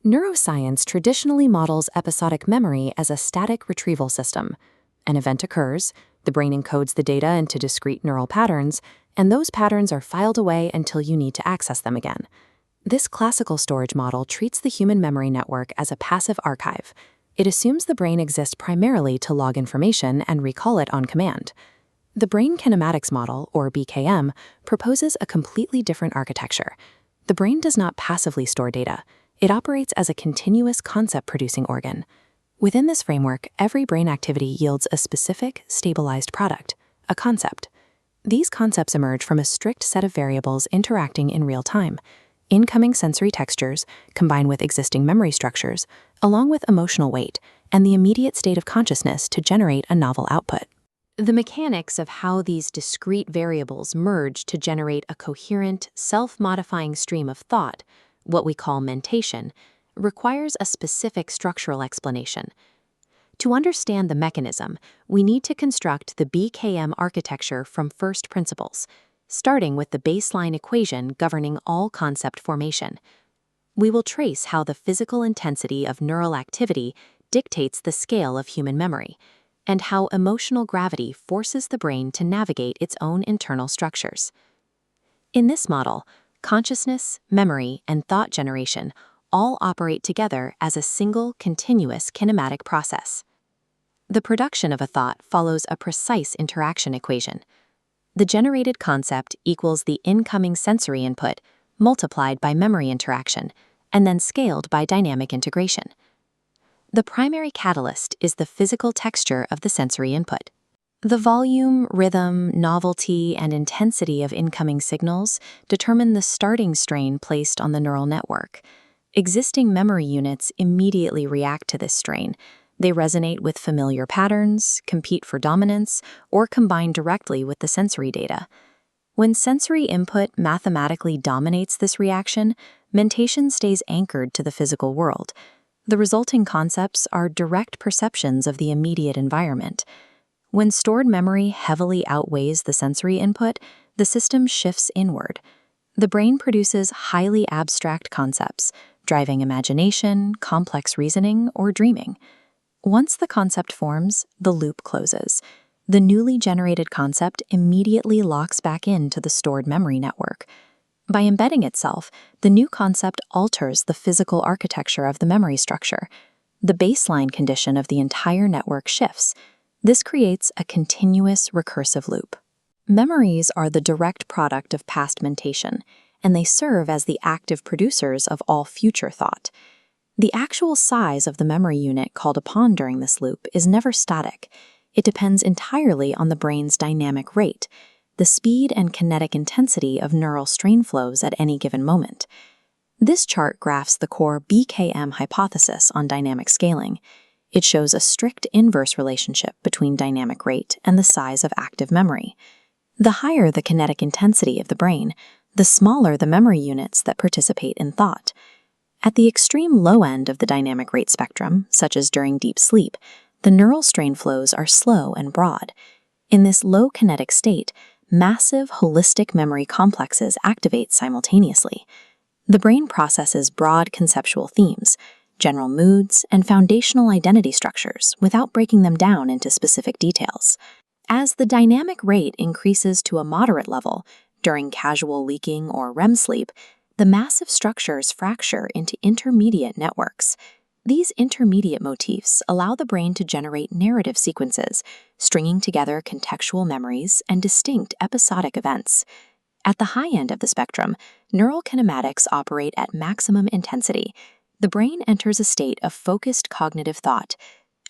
Neuroscience traditionally models episodic memory as a static retrieval system. An event occurs, the brain encodes the data into discrete neural patterns, and those patterns are filed away until you need to access them again. This classical storage model treats the human memory network as a passive archive. It assumes the brain exists primarily to log information and recall it on command. The Brain Kinematics Model, or BKM, proposes a completely different architecture. The brain does not passively store data. It operates as a continuous concept-producing organ. Within this framework, every brain activity yields a specific, stabilized product, a concept. These concepts emerge from a strict set of variables interacting in real time. Incoming sensory textures, combined with existing memory structures, along with emotional weight, and the immediate state of consciousness to generate a novel output. The mechanics of how these discrete variables merge to generate a coherent, self-modifying stream of thought, what we call mentation, requires a specific structural explanation. To understand the mechanism, we need to construct the BKM architecture from first principles, starting with the baseline equation governing all concept formation. We will trace how the physical intensity of neural activity dictates the scale of human memory, and how emotional gravity forces the brain to navigate its own internal structures. In this model, consciousness, memory, and thought generation all operate together as a single, continuous kinematic process. The production of a thought follows a precise interaction equation. The generated concept equals the incoming sensory input multiplied by memory interaction, and then scaled by dynamic integration. The primary catalyst is the physical texture of the sensory input. The volume, rhythm, novelty, and intensity of incoming signals determine the starting strain placed on the neural network. Existing memory units immediately react to this strain. They resonate with familiar patterns, compete for dominance, or combine directly with the sensory data. When sensory input mathematically dominates this reaction, mentation stays anchored to the physical world. The resulting concepts are direct perceptions of the immediate environment. When stored memory heavily outweighs the sensory input, the system shifts inward. The brain produces highly abstract concepts, driving imagination, complex reasoning, or dreaming. Once the concept forms, the loop closes. The newly generated concept immediately locks back into the stored memory network. By embedding itself, the new concept alters the physical architecture of the memory structure. The baseline condition of the entire network shifts. This creates a continuous recursive loop. Memories are the direct product of past mentation, and they serve as the active producers of all future thought. The actual size of the memory unit called upon during this loop is never static. It depends entirely on the brain's dynamic rate, the speed and kinetic intensity of neural strain flows at any given moment. This chart graphs the core BKM hypothesis on dynamic scaling. It shows a strict inverse relationship between dynamic rate and the size of active memory. The higher the kinetic intensity of the brain, the smaller the memory units that participate in thought. At the extreme low end of the dynamic rate spectrum, such as during deep sleep, the neural strain flows are slow and broad. In this low kinetic state, massive holistic memory complexes activate simultaneously. The brain processes broad conceptual themes, general moods, and foundational identity structures without breaking them down into specific details. As the dynamic rate increases to a moderate level during casual leaking or REM sleep, the massive structures fracture into intermediate networks. These intermediate motifs allow the brain to generate narrative sequences, stringing together contextual memories and distinct episodic events. At the high end of the spectrum, neural kinematics operate at maximum intensity. The brain enters a state of focused cognitive thought.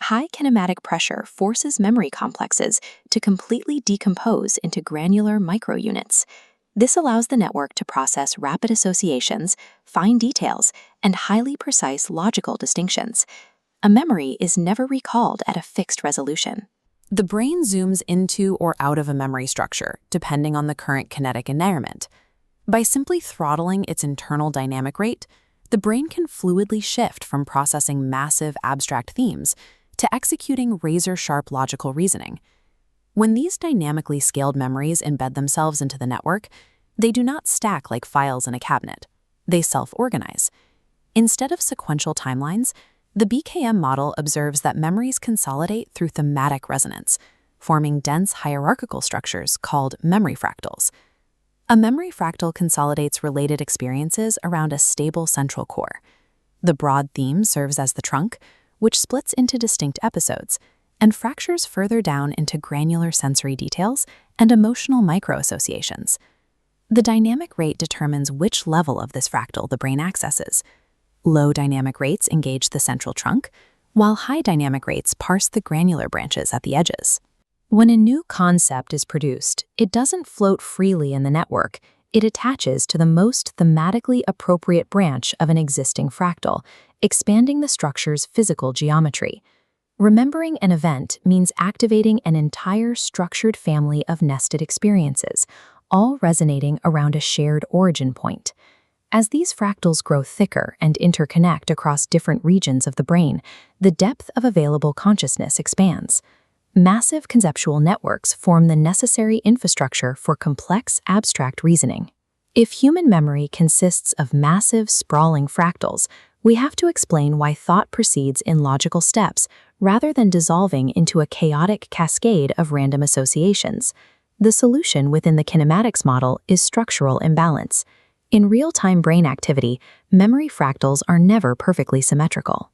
High kinematic pressure forces memory complexes to completely decompose into granular microunits. This allows the network to process rapid associations, fine details, and highly precise logical distinctions. A memory is never recalled at a fixed resolution. The brain zooms into or out of a memory structure, depending on the current kinetic environment. By simply throttling its internal dynamic rate, the brain can fluidly shift from processing massive abstract themes to executing razor-sharp logical reasoning. When these dynamically scaled memories embed themselves into the network, they do not stack like files in a cabinet. They self-organize. Instead of sequential timelines, the BKM model observes that memories consolidate through thematic resonance, forming dense hierarchical structures called memory fractals. A memory fractal consolidates related experiences around a stable central core. The broad theme serves as the trunk, which splits into distinct episodes and fractures further down into granular sensory details and emotional microassociations. The dynamic rate determines which level of this fractal the brain accesses. Low dynamic rates engage the central trunk, while high dynamic rates parse the granular branches at the edges. When a new concept is produced, it doesn't float freely in the network. It attaches to the most thematically appropriate branch of an existing fractal, expanding the structure's physical geometry. Remembering an event means activating an entire structured family of nested experiences, all resonating around a shared origin point. As these fractals grow thicker and interconnect across different regions of the brain, the depth of available consciousness expands. Massive conceptual networks form the necessary infrastructure for complex, abstract reasoning. If human memory consists of massive, sprawling fractals, we have to explain why thought proceeds in logical steps rather than dissolving into a chaotic cascade of random associations. The solution within the kinematics model is structural imbalance. In real-time brain activity, memory fractals are never perfectly symmetrical.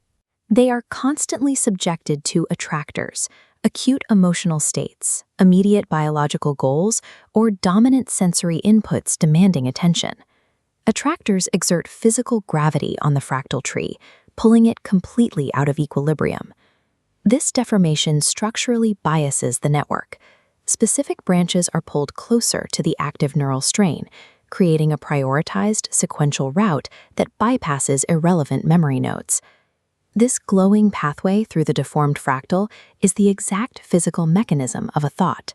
They are constantly subjected to attractors, acute emotional states, immediate biological goals, or dominant sensory inputs demanding attention. Attractors exert physical gravity on the fractal tree, pulling it completely out of equilibrium. This deformation structurally biases the network. Specific branches are pulled closer to the active neural strain, creating a prioritized sequential route that bypasses irrelevant memory nodes. This glowing pathway through the deformed fractal is the exact physical mechanism of a thought.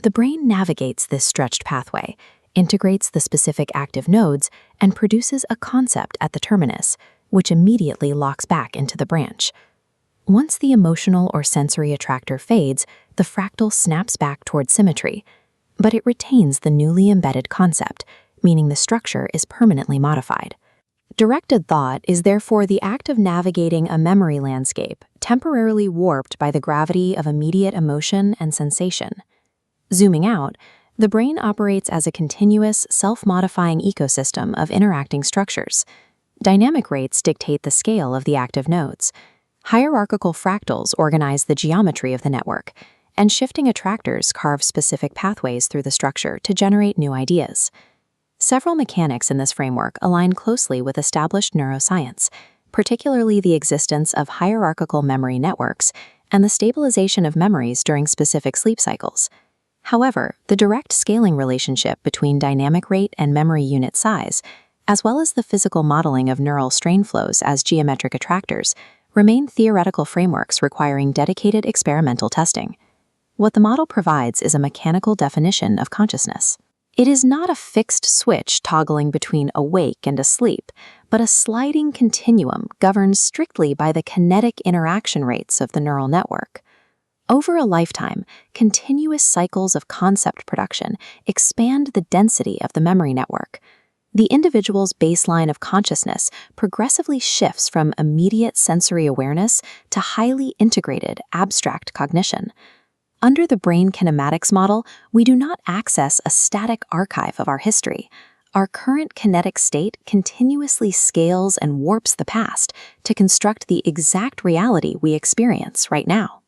The brain navigates this stretched pathway, integrates the specific active nodes, and produces a concept at the terminus, which immediately locks back into the branch. Once the emotional or sensory attractor fades, the fractal snaps back toward symmetry, but it retains the newly embedded concept, meaning the structure is permanently modified. Directed thought is therefore the act of navigating a memory landscape temporarily warped by the gravity of immediate emotion and sensation. Zooming out, the brain operates as a continuous, self-modifying ecosystem of interacting structures. Dynamic rates dictate the scale of the active nodes. Hierarchical fractals organize the geometry of the network, and shifting attractors carve specific pathways through the structure to generate new ideas. Several mechanics in this framework align closely with established neuroscience, particularly the existence of hierarchical memory networks and the stabilization of memories during specific sleep cycles. However, the direct scaling relationship between dynamic rate and memory unit size, as well as the physical modeling of neural strain flows as geometric attractors, remain theoretical frameworks requiring dedicated experimental testing. What the model provides is a mechanical definition of consciousness. It is not a fixed switch toggling between awake and asleep, but a sliding continuum governed strictly by the kinetic interaction rates of the neural network. Over a lifetime, continuous cycles of concept production expand the density of the memory network. The individual's baseline of consciousness progressively shifts from immediate sensory awareness to highly integrated, abstract cognition. Under the Brain Kinematics Model, we do not access a static archive of our history. Our current kinetic state continuously scales and warps the past to construct the exact reality we experience right now.